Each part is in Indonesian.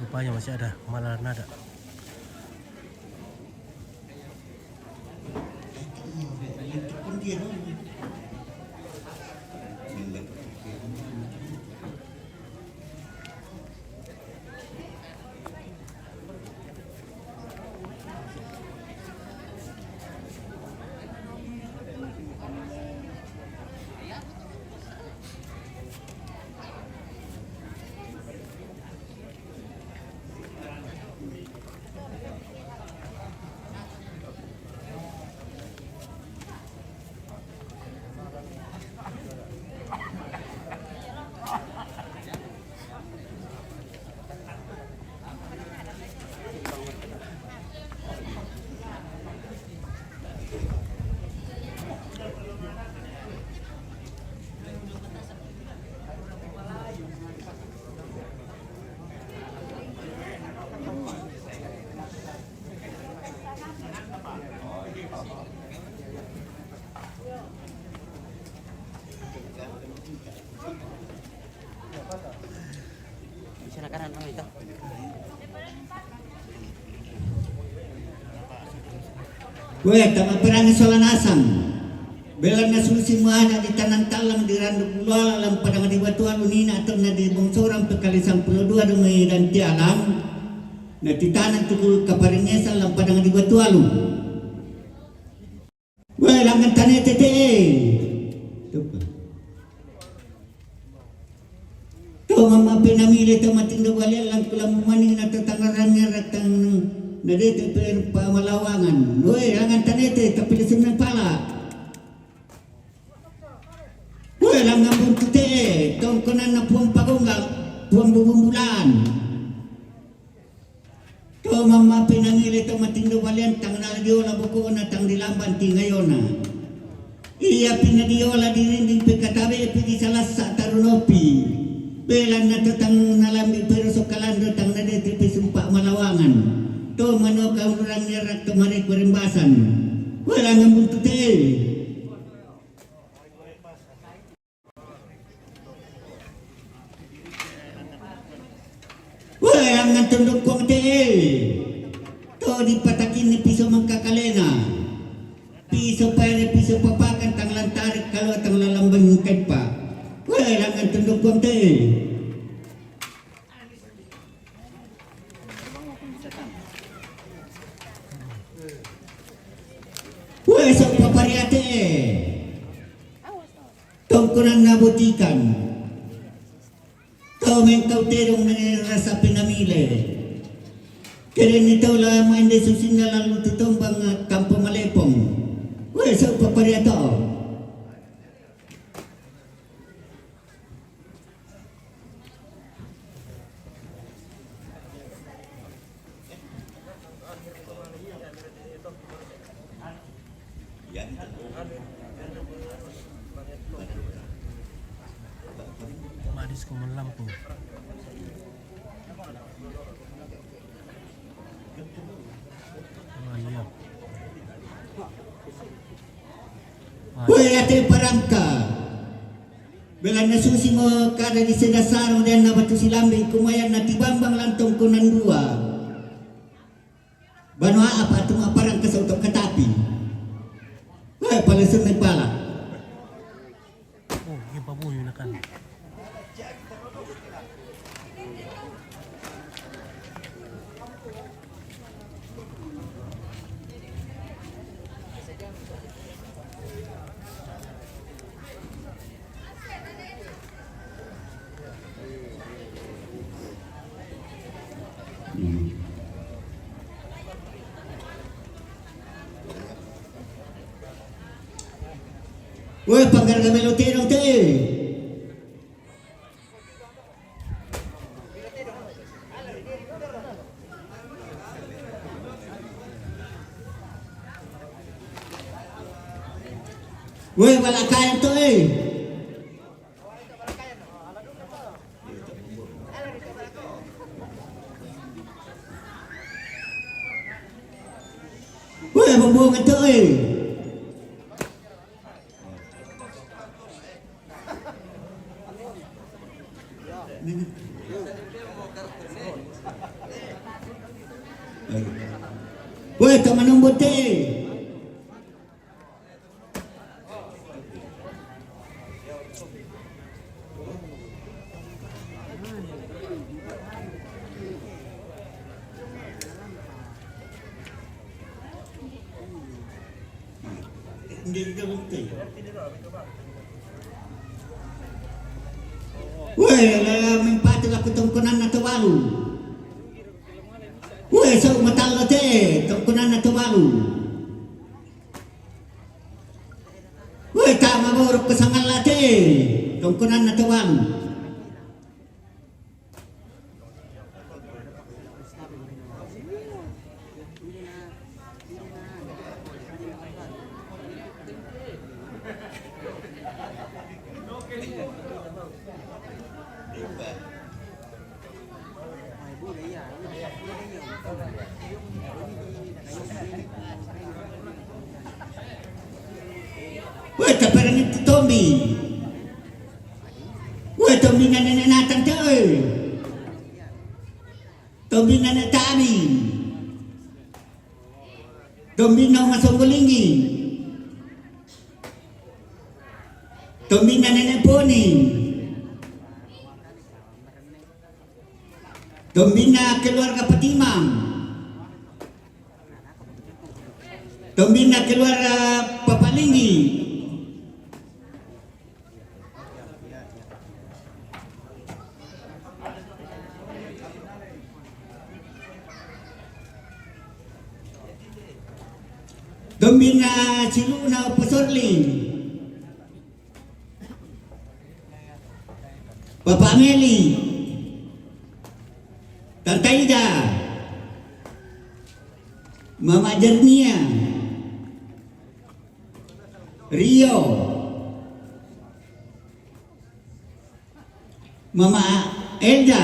Rupanya masih ada malah nada. Sana kanan ang ito. Weh, tama perang solanasam. Belan na susimuana di tanang talang di randuk lula alam padang di batu alunina atau na di bongsorang pekalisang puluh dua dumai dan tialam. Na di tanang tukul kaparingesa alam padang di batu alu. Weh, langan tane tete. Tuh mama pinamili tuh matindo balik lang kulang maning na tatangarannya ratang na dito per pamalawangan. Weh, langan tane tete tapi di semen pala. Weh, langan buntu tete. Tongkonan na puang pagunggal, puang bubumbulan. Tuh mama pinamili tuh matindo balik tang naliola buku na tang dilamban tingayona. Iya pinadiola dirinding pekatabe pergi salah sa tarunopi. Belan na tatang nalambi pero sokalando tang na dito pisumpa malawangan. To mano ka urang nyerak to mari kurimbasan. Wala nga buntu te. Wala nga tundok kong te. To dipatakin ni piso mangkakalena. Piso pare piso papakan tang lantarik kalau tang lalambang yung pa. Weh, langan tunduk kong te. Weh, sok papariate. Tongkonan nabutikan. Kau mengkau terong na rasa pinamili. Kaya nito lang hindi susin na lang tutumbang kampo malepong. Weh, sok papariate. Madis ko man lampu. Oh iya. Weh, ate parangka. Belan na susi mo kada di sedasaro dan na batu silambing kumayan na tibambang lantong kunan dua. Banwa apa tu parang ka sa utok katapi. Weh, palasun may pala. Oh, yung pabuyo na kan. Weh, panggarga melotirong te. Weh, wala kayan to eh. Weh, bumbungan to eh. Woi, teman nombor te. Woi, mempati la kutungkunan na tawalu. Woi, sa umatalo te, tungkunan na tawalu. Woi, tama borok kesangan la te, tungkunan na tawalu. Woi, taparang ito Tommy. Woi, Tommy na nananatan to eh. Tommy na natami. Tommy na masunggulingi. Tommy na nanaponi. Tommy na keluarga Patimang. Tommy na keluarga Papalingi. Dombina Siluna Pasorling, Bapak Meli, Tante Ida, Mama Jernia, Rio, Mama Elda,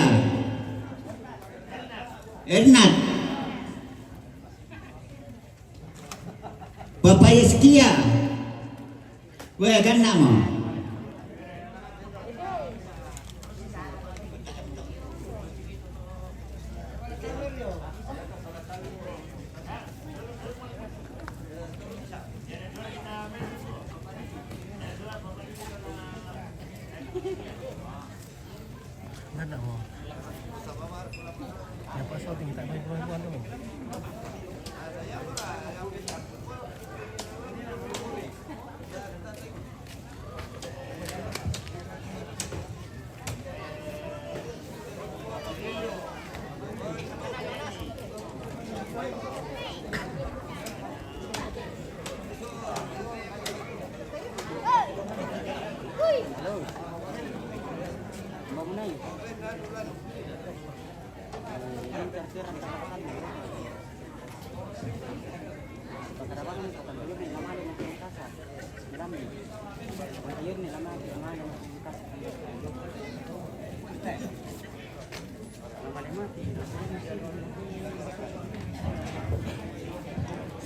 Ernat, Bapak Yeskia, weh kan nama. Mana mau? Yang pasal tinggi tak main perempuan tu.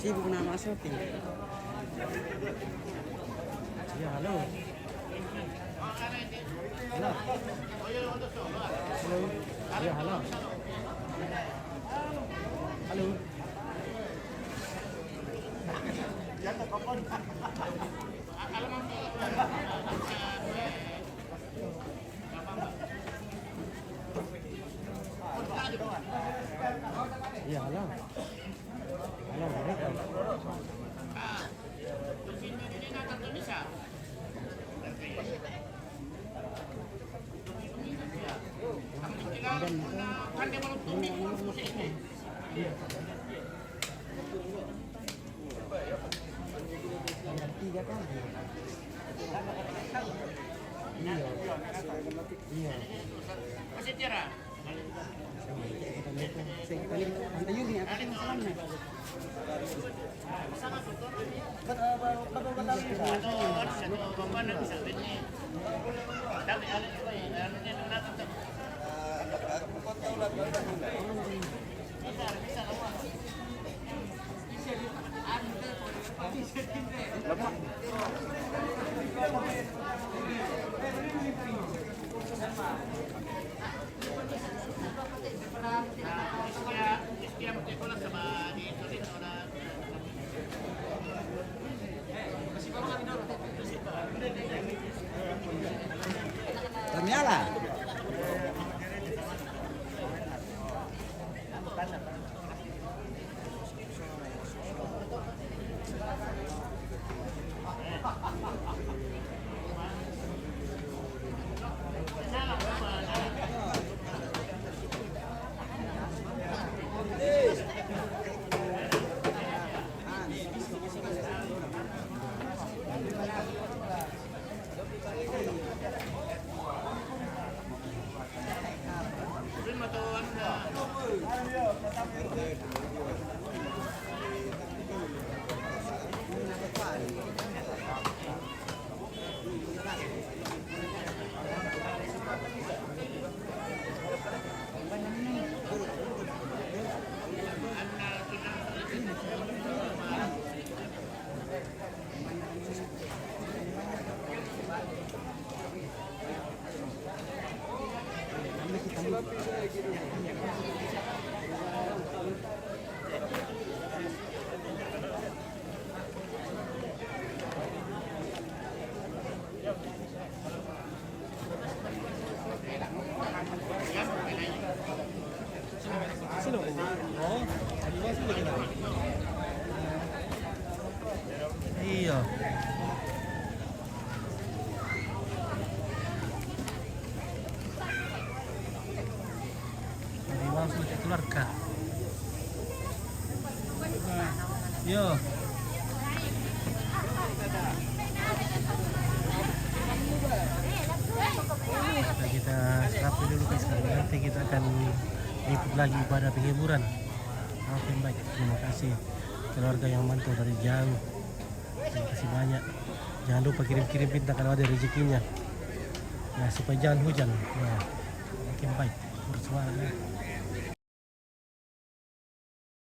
Sibuk nama Sophie. Ya, halo. Halo. Halo. Ya, halo. Halo. Ya, halo. Halo, mereka. Tiga kali. Iya. Iya. Saya paling Tante Yuni apa sih masalahnya? Iskia, nyala. Iya. Dari bawah sudah keluarga. Yo. Kita rapi dulu guys, karena nanti kita akan ikut lagi pada penghiburan. Oke baik, terima kasih keluarga yang bantu dari jauh. Terima kasih banyak. Jangan lupa kirim-kirim bintang kalau ada rezekinya. Ya supaya jangan hujan. Ya. Oke baik, bersuara.